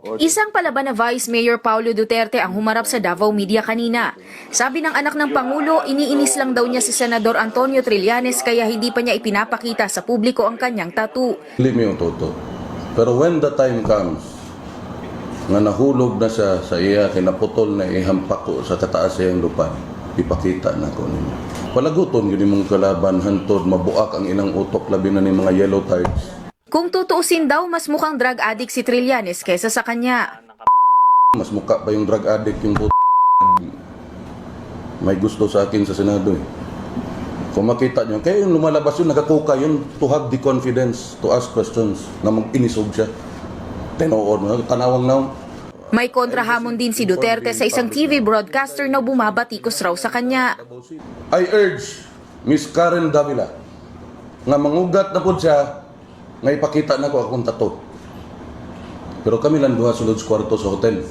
Isang palaban na Vice Mayor Paulo Duterte ang humarap sa Davao Media kanina. Sabi ng anak ng Pangulo, iniinis lang daw niya si Senador Antonio Trillanes kaya hindi pa niya ipinapakita sa publiko ang kanyang tattoo. Hindi mo yung toto. Pero when the time comes, nga nahulog na siya sa iya, kinaputol na ihampak ko sa kataas iyang lupa, ipakita na ko ninyo. Palaguton, yun mong kalaban, hantod, mabuak ang ilang utok, labi na ni mga yellow tides. Kung tutuusin daw, mas mukhang drug addict si Trillanes kesa sa kanya. Mas mukha pa yung drug addict, yung may gusto sa akin sa Senado. Kung makita nyo, kaya yung lumalabas yun, nakakuka yun to have the confidence to ask questions na mag-inisog siya. Tenoor mo, tanawang naon. May kontrahamon din si Duterte sa isang TV broadcaster na bumabatikos raw sa kanya. I urge Miss Karen Davila nga mangugat na po siya nga ipakita na ko akong tattoo. Pero kami lang duha sulod sa kwarto sa hotel.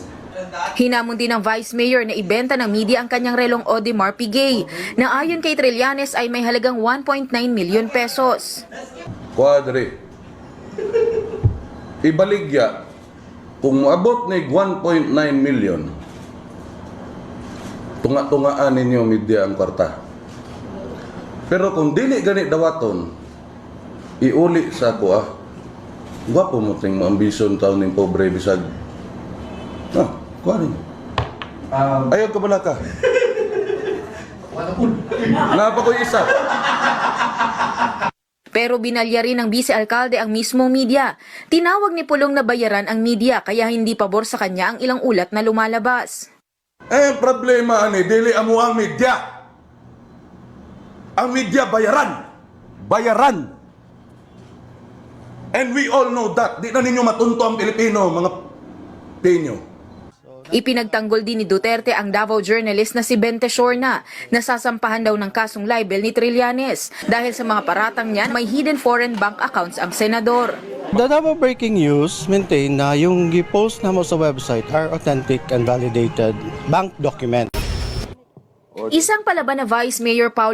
Hinamon din ng Vice Mayor na ibenta ng media ang kanyang relong Audemars Piguet na ayon kay Trillanes ay may halagang 1.9 million pesos. Kuadre. Ibaligya kung moabot ni 1.9 million. Tunga-tungaan ninyo media ang kwarta. Pero kung dili gani dawaton, iuli sa ako Gwapo mo ting ambisyon taon ng pobre bisag. Kuha rin. Ayaw ka bala ka. Napa ko isa. Pero binalya rin ng vice-alkalde ang mismong media. Tinawag ni Pulong na bayaran ang media kaya hindi pabor sa kanya ang ilang ulat na lumalabas. Problema ani, dili amo ang media. Ang media bayaran. Bayaran. And we all know that. Di na ninyo matunto ang Pilipino, mga Pinyo. Ipinagtanggol din ni Duterte ang Davao journalist na si Bente Shorna. Nasasampahan daw ng kasong libel ni Trillanes dahil sa mga paratang niya may hidden foreign bank accounts ang senador. The Davao Breaking News maintain na yung i-post na mo sa website are authentic and validated bank document. Isang palaban na Vice Mayor Paulo